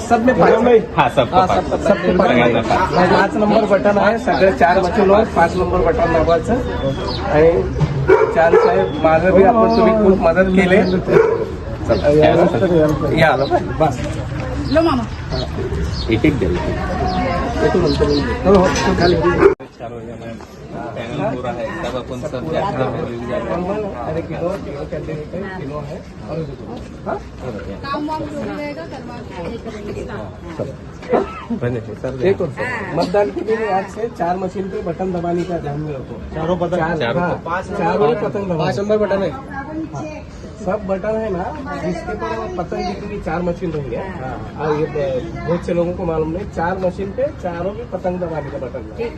सब में हाँ सबका पाच. 5 नंबर बटन आहे. सगळे 4 मशीनवर 5 नंबर बटन दाबायचं. आणि चार साहेब माझं बी आपण तुम्ही खूप मदत केली. या आलं बस लो मामा एक एक द्या. हो हो खाली. पैनल पूरा है सब अपन सब यात्रा में मिल जाएगा. अरे किलो कैंडिडेट किलो है. काम वाम जो रहेगा करवा सर एक और मतदान के दिन आज से 4 मशीन पे बटन दबाने का ध्यान में रखो. चारों पतंग दबा. 5 नंबर बटन है. सब बटन है ना जिसके पर पतंग जितनी 4 मशीन रहेंगे. हाँ ये बहुत से लोगों को मालूम नहीं. 4 मशीन पे चारों भी पतंग दबाने का बटन है.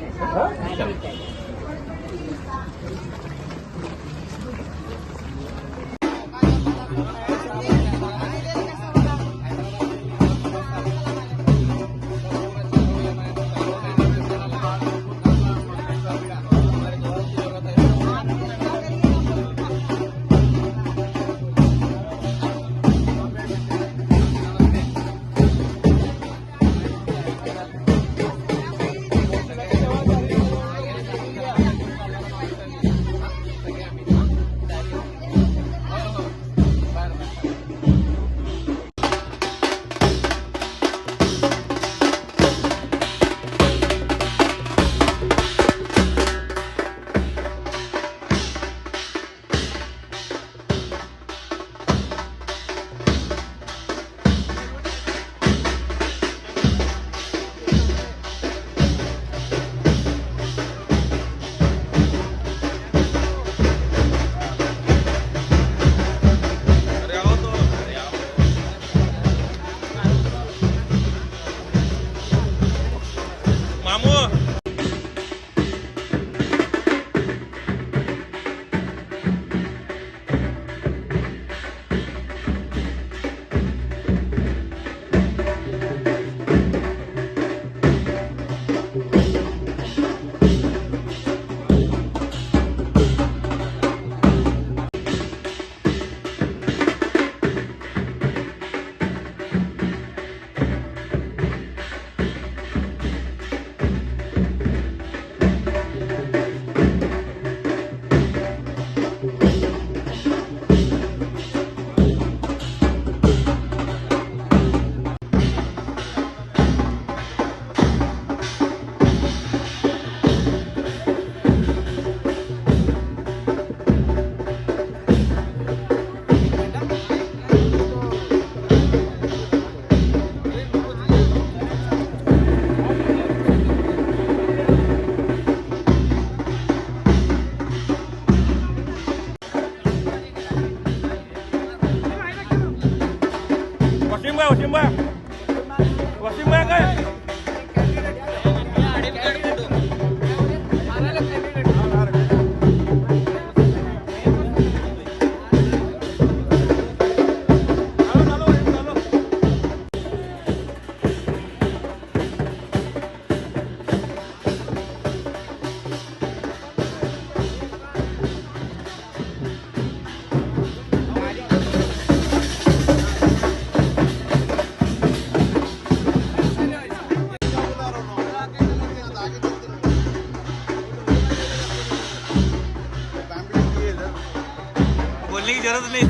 बोलने की जरूरत नहीं.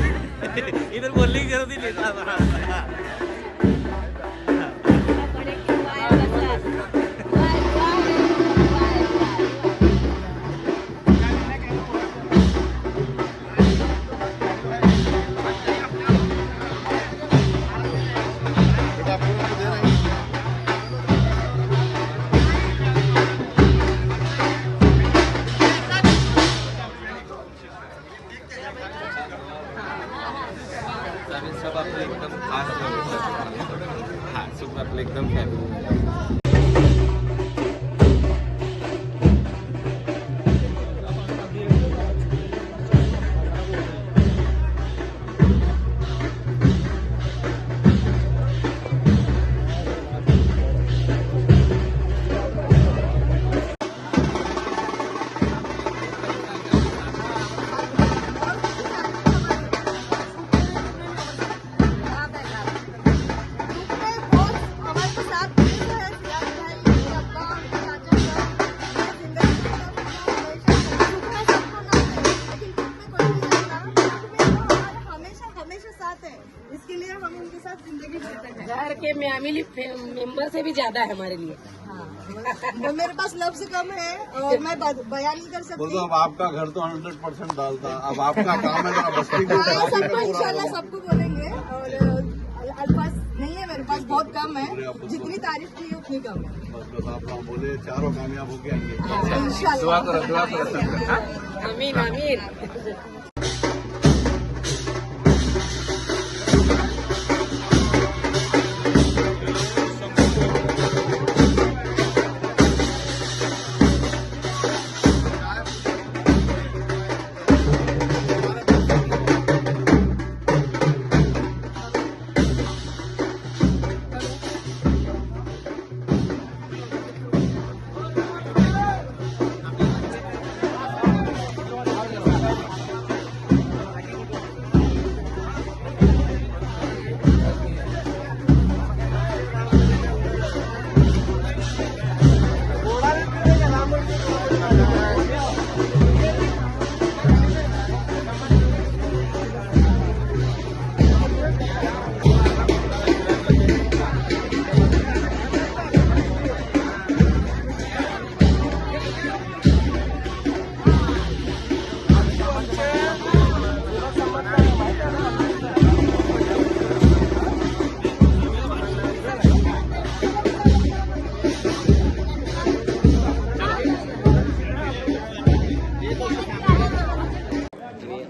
इधर बोलने की जरूरत ही नहीं था. सब आपलं एकदम खास हा सुख आपलं एकदम फॅमिली. फैमिली मेंबर से भी ज्यादा है हमारे लिए। वो मेरे पास लफ्ज कम है और मैं बयान नहीं कर सकती। बोलो अब आपका घर तो 100% डालता, अब आपका काम है जरा बस्ती को हाँ, सबको इंशाल्लाह सबको बोलेंगे और अल्फाज नहीं है मेरे पास, बहुत कम है, जितनी तारीफ की है उतनी कम है। बस आप काम बोले, चारों कामयाब होके आएंगे। इंशाल्लाह। दुआ करो सबका। आमीन आमीन।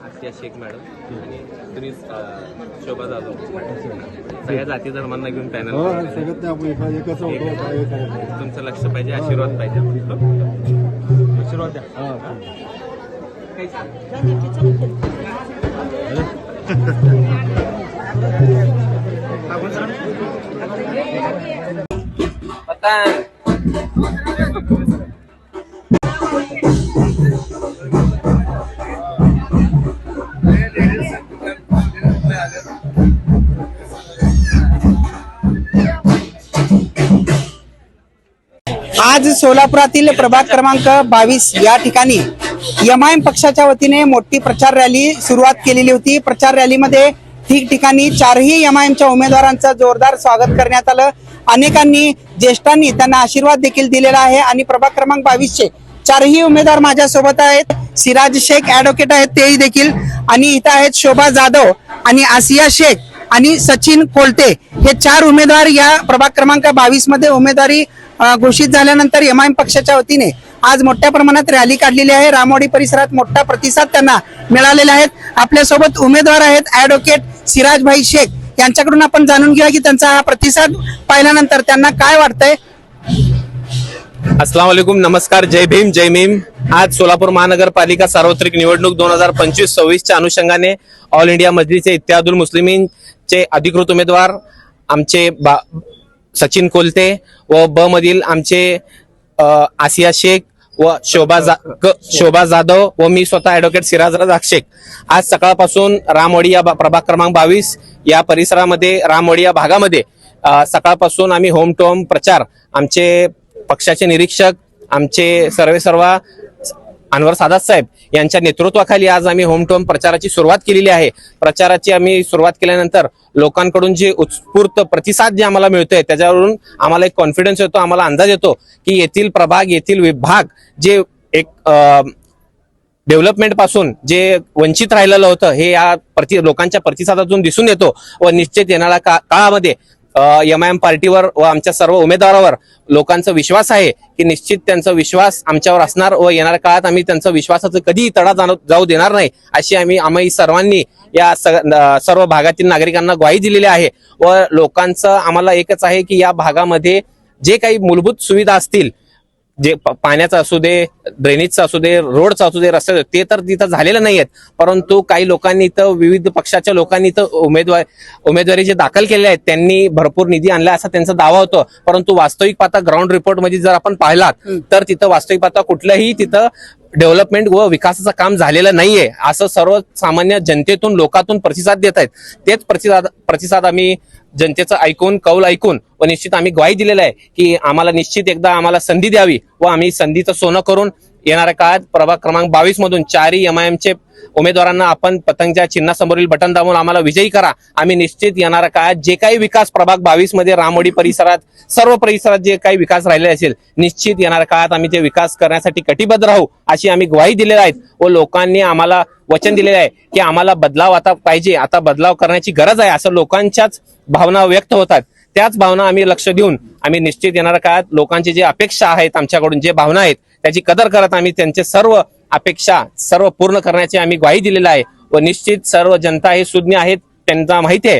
आसिया शेख मॅडम आणि तुम्ही शोभा जाधव सगळ्या जाती धर्मांना घेऊन पॅनल तुमचं लक्ष पाहिजे, आशीर्वाद पाहिजे. आशीर्वाद द्या. आज सोलापुरातील प्रभाग क्रमांक 22 या ठिकाणी एमआयएम पक्षाच्या वतीने मोठी प्रचार रॅली सुरुवात केलेली होती. प्रचार रॅलीमध्ये ठिकठिकाणी चारही एमआयएमच्या उमेदवारांचं जोरदार स्वागत करण्यात आलं. अनेकांनी ज्येष्ठांनी त्यांना आशीर्वाद देखील दिलेला आहे आणि प्रभाग क्रमांक 22 चे चारही उमेदवार माझ्या सोबत आहेत. सिराज शेख ऍडव्होकेट आहेत तेही देखील, आणि इथं आहेत शोभा जाधव आणि आसिया शेख आणि सचिन कोलते. हे चार उमेदवार या प्रभाग क्रमांक 22 मध्ये उमेदवारी घोषित झाल्यानंतर एमआयएम पक्षाच्या वतीने आज मोठ्या प्रमाणात रॅली काढलेली आहे. रामवाडी परिसरात मोठा प्रतिसाद त्यांना मिळालेला आहे. आपल्यासोबत उमेदवार आहेत ऍडव्होकेट सिराज भाई शेख. यांच्याकडून आपण जाणून घेऊया की त्यांचा हा प्रतिसाद पाहिल्यानंतर त्यांना काय वाटतंय. अस्सलाम वालेकुम, नमस्कार, जय भीम जय मीम. आज सोलापूर महानगरपालिका सार्वत्रिक निवडणूक 2025-26च्या अनुषंगाने ऑल इंडिया मजलिस-ए इत्तेहादुल मुस्लिमीनचे अधिकृत उमेदवार आमचे सचिन कोलते व ब मधील आमचे आसिया शेख व शोभा जाधव व मी स्वतः ऍडव्होकेट सिराज शेख आज सकाळपासून रामवाडी या प्रभाग क्रमांक 22 या परिसरामध्ये, रामवाडी या भागामध्ये सकाळपासून आम्ही होम टू होम प्रचार, आमचे पक्षाचे निरीक्षक, आमचे सर्वेसर्वा अनवर सादात साहेब यांच्या नेतृत्वाखाली आज आम्ही होम टू होम प्रचाराची सुरुवात केलेली आहे. प्रचाराची आम्ही सुरुवात केल्यानंतर लोकांकडून जे उत्स्फूर्त प्रतिसाद जे आम्हाला मिळतोय त्याच्यावरून आम्हाला एक कॉन्फिडन्स येतो, आम्हाला अंदाज येतो की येथील प्रभाग, येथील विभाग जे एक डेव्हलपमेंट पासून जे वंचित राहिलेलं होतं हे या लोकांच्या प्रतिसादातून दिसून येतो व निश्चित येणाऱ्या काळामध्ये एमआयएम पार्टीवर व आमच्या सर्व उमेदवारावर लोकांचा विश्वास आहे की निश्चित त्यांचा विश्वास आमच्यावर असणार व येणाऱ्या काळात आम्ही त्यांचा विश्वासाचं कधीही तडा जाऊ देणार नाही अशी आम्ही सर्वांनी या सर्व भागातील नागरिकांना ग्वाही दिलेली आहे. व लोकांचं आम्हाला एकच आहे की या भागामध्ये जे काही मूलभूत सुविधा असतील, जे पाण्याचं असू दे, ड्रेनेजचं असू दे, रोडचं असू दे, रस्ते, ते तर तिथं झालेलं नाहीयेत. परंतु काही लोकांनी तर विविध पक्षाच्या लोकांनी तर उमेदवारी जे दाखल केले आहेत त्यांनी भरपूर निधी आणला असा त्यांचा दावा होता. परंतु वास्तविक पाहता ग्राउंड रिपोर्ट मध्ये जर आपण पाहिलात तर तिथं वास्तविक पाहता कुठलंही तिथं डेव्हलपमेंट व विकासाचं काम झालेलं नाहीये असं सर्वसामान्य जनतेतून, लोकांतून प्रतिसाद देत आहेत. तेच प्रतिसाद आम्ही जनतेचं ऐकून कौल ऐकून व निश्चित आम्ही ग्वाही दिलेला आहे की आम्हाला निश्चित एकदा आम्हाला संधी द्यावी व आम्ही संधीचं सोनं करून येणाऱ्या काळात प्रभाग क्रमांक 22 मधून 4ही MIMचे उमेदवारांना आपण पतंगच्या चिन्हासमोरील बटन दाबून आम्हाला विजयी करा. आम्ही निश्चित येणाऱ्या काळात जे काही विकास प्रभाग 22 मध्ये रामवाडी परिसरात सर्व परिसरात जे काही विकास राहिलेले असेल निश्चित येणाऱ्या काळात आम्ही ते विकास करण्यासाठी कटिबद्ध राहू अशी आम्ही ग्वाही दिलेली आहेत व लोकांनी आम्हाला वचन दिलेलं आहे की आम्हाला बदलाव आता पाहिजे, आता बदलाव करण्याची गरज आहे असं लोकांच्याच भावना व्यक्त होतात. त्याच भावना आम्ही लक्ष देऊन आम्ही निश्चित येणाऱ्या काळात लोकांची जे अपेक्षा आहेत आमच्याकडून जे भावना आहेत त्याची कदर करत आम्ही त्यांचे सर्व अपेक्षा सर्व पूर्ण करण्याची आम्ही ग्वाही दिलेली आहे व निश्चित सर्व जनता हे सुज्ञ आहेत. त्यांना माहिती आहे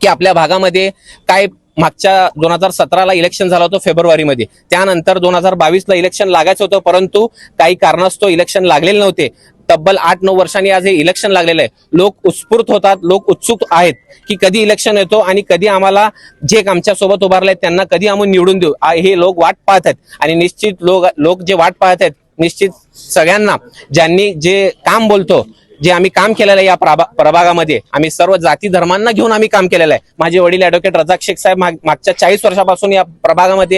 की आपल्या भागामध्ये काय मागच्या 2017ला इलेक्शन झालं होतं फेब्रुवारीमध्ये, त्यानंतर 2022ला इलेक्शन लागायचं होतं परंतु काही कारणास्तव इलेक्शन लागलेले नव्हते. तब्बल 8-9 वर्षांनी आज हे इलेक्शन लागलेलं आहे. लोक उत्स्फूर्त होतात, लोक उत्सुक आहेत की कधी इलेक्शन येतो आणि कधी आम्हाला जे आमच्या सोबत उभारले त्यांना कधी आम्ही निवडून देऊ हे लोक वाट पाहत आहेत. आणि निश्चित लोक जे वाट पाहत आहेत निश्चित सगळ्यांना ज्यांनी जे काम बोलतो जे आम्ही काम केलेलं आहे या प्रभागामध्ये आम्ही सर्व जाती धर्मांना घेऊन आम्ही काम केलेलं आहे. माझे वडील ॲडव्होकेट रजाक शेख साहेब मागच्या 40 वर्षापासून या प्रभागामध्ये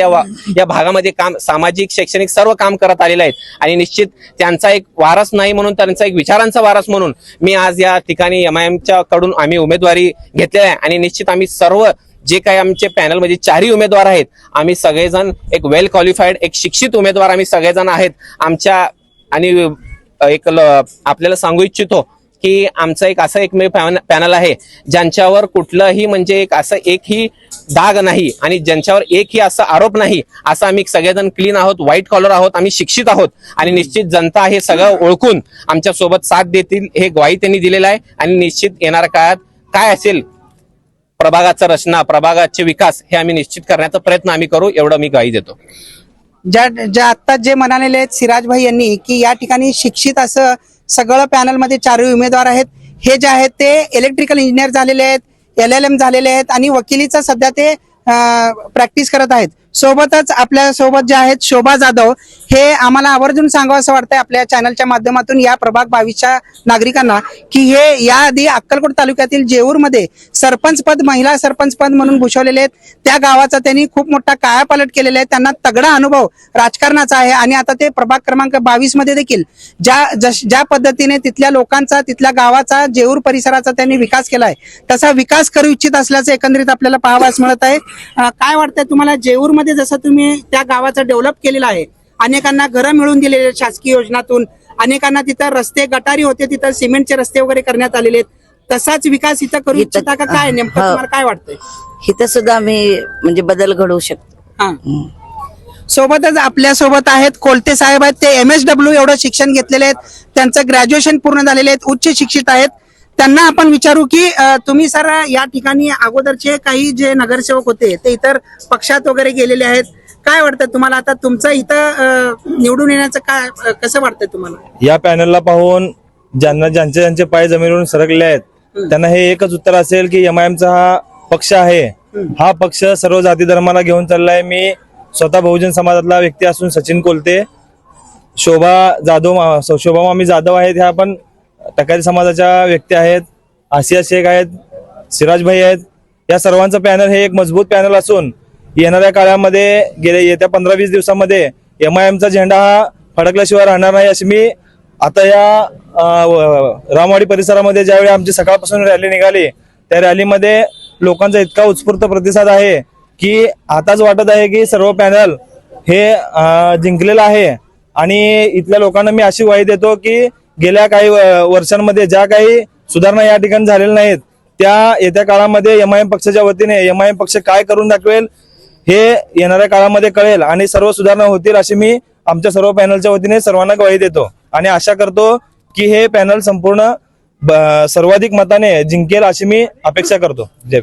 या भागामध्ये काम सामाजिक शैक्षणिक सर्व काम करत आलेले आहेत आणि निश्चित त्यांचा एक वारस नाही म्हणून त्यांचा एक विचारांचा वारस म्हणून मी आज या ठिकाणी MIMच्या कडून आम्ही उमेदवारी घेतलेली आहे. आणि निश्चित आम्ही सर्व जे काही आमचे पॅनलमध्ये 4ही उमेदवार आहेत आम्ही सगळेजण एक वेल क्वालिफाईड एक शिक्षित उमेदवार आम्ही सगळेजण आहेत आमच्या. आणि एक आपल्याला सांगू इच्छितो की आमचं एक असं एकमेव पॅनल आहे ज्यांच्यावर कुठलंही म्हणजे एक असं एकही दाग नाही आणि ज्यांच्यावर एकही असा आरोप नाही. असं आम्ही सगळेजण क्लीन आहोत, व्हाईट कॉलर आहोत, आम्ही शिक्षित आहोत आणि निश्चित जनता हे सगळं ओळखून आमच्या सोबत साथ देतील हे ग्वाही त्यांनी दिलेलं आहे. आणि निश्चित येणाऱ्या काळात काय असेल प्रभागाचा रचना प्रभागाचे विकास हे आम्ही निश्चित करण्याचा प्रयत्न आम्ही करू एवढं मी ग्वाही देतो. ज्या आता जे म्हणालेले आहेत सिराज भाई यांनी की या ठिकाणी शिक्षित असं सगळं पॅनलमध्ये 4ही उमेदवार आहेत. हे जे आहेत ते इलेक्ट्रिकल इंजिनियर झालेले आहेत, LLM झालेले आहेत आणि वकिलीचा सध्या ते प्रॅक्टिस करत आहेत. सोबतच आपल्या सोबत जे आहेत शोभा जाधव हे आम्हाला आवर्जून सांगावं असं वाटतंय आपल्या चॅनलच्या माध्यमातून या प्रभाग 22च्या नागरिकांना की हे याआधी अक्कलकोट तालुक्यातील जेऊरमध्ये सरपंच पद महिला सरपंच पद म्हणून भूषवलेले आहेत. त्या गावाचा त्यांनी खूप मोठा कायापालट केलेला आहे. त्यांना तगडा अनुभव राजकारणाचा आहे आणि आता ते प्रभाग क्रमांक 22 मध्ये देखील ज्या पद्धतीने तिथल्या लोकांचा तिथल्या गावाचा जेऊर परिसराचा त्यांनी विकास केलाय तसा विकास करू इच्छित असल्याचं एकंदरीत आपल्याला पाहावयास मिळत आहे. काय वाटतंय तुम्हाला जेऊर मध्ये जसं तुम्ही त्या गावाचं डेव्हलप केलेलं आहे, अनेकांना घरं मिळून दिलेले शासकीय योजनातून, अनेकांना तिथं रस्ते गटारी होते तिथं सिमेंटचे रस्ते वगैरे करण्यात आलेले आहेत, तसाच विकास इथं करू इच्छिता का काय नेमकं तुम्हाला काय वाटतंय? इथं सुद्धा आम्ही म्हणजे बदल घडवू शकतो. सोबतच आपल्या सोबत आहेत कोलते साहेब आहेत. ते MSW एवढं शिक्षण घेतलेले आहेत, त्यांचं ग्रॅज्युएशन पूर्ण झालेले आहेत, उच्च शिक्षित आहेत. त्यांना आपण विचारू की तुम्ही सर या ठिकाणी अगोदरचे काही जे नगरसेवक होते ते इतर पक्षात वगैरे गेलेले आहेत, काय वाटतं तुम्हाला आता तुमचं इथं निवडून येण्याचं काय कसं वाटतंय तुम्हाला? या पॅनलला पाहून ज्यांचे पाय जमिनीवरून सरकले आहेत त्यांना हे एकच उत्तर असेल की MIMचा हा पक्ष आहे, हा पक्ष सर्व जाती धर्माला घेऊन चाललाय. मी स्वतः बहुजन समाजातला व्यक्ती असून सचिन कोलते, शोभा मामी जाधव आहेत, ह्या पण टकारी समाजाच्या व्यक्ती आहेत, आसिया शेख आहेत, सिराज भाई आहेत. या सर्वांचं पॅनल हे एक मजबूत पॅनल असून येणाऱ्या काळामध्ये येत्या 15-20 दिवसामध्ये MIMचा झेंडा हा फडकल्याशिवाय राहणार नाही अशी मी आता या रामवाडी परिसरामध्ये ज्यावेळी आमची सकाळपासून रॅली निघाली त्या रॅलीमध्ये लोकांचा इतका उत्स्फूर्त प्रतिसाद आहे की आताच वाटत आहे की सर्व पॅनल हे जिंकलेलं आहे. आणि इथल्या लोकांना मी अशी ग्वाही देतो की गेल्या काही वर्षांमध्ये ज्या काही सुधारणा या ठिकाणी झालेल्या नाहीत त्या येत्या काळामध्ये MIM पक्षाच्या वतीने MIM पक्ष काय करून दाखवेल हे येणाऱ्या काळामध्ये कळेल आणि सर्व सुधारणा होतील अशी मी आमच्या सर्व पॅनलच्या वतीने सर्वांना ग्वाही देतो आणि आशा करतो की हे पॅनल संपूर्ण सर्वाधिक मताने जिंकेल अशी मी अपेक्षा करतो. जय.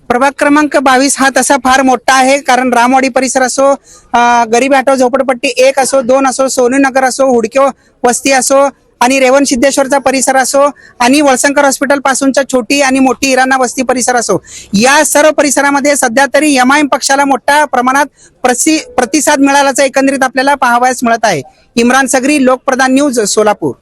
प्रभाग क्रमांक 22 हा तसा फार मोठा आहे कारण रामवाडी परिसर असो, गरीब आठव झोपडपट्टी 1 असो, 2 असो, सोनू नगर असो, हुडक्यो वस्ती असो आणि रेवण सिद्धेश्वरचा परिसर असो आणि वळसंकर हॉस्पिटल पासूनच्या छोटी आणि मोठी इराणा वस्ती परिसर असो, या सर्व परिसरामध्ये सध्या तरी MIM पक्षाला मोठ्या प्रमाणात प्रतिसाद मिळाल्याचं एकंदरीत आपल्याला पाहावयास मिळत आहे. इम्रान सगरी, लोकप्रधान न्यूज, सोलापूर.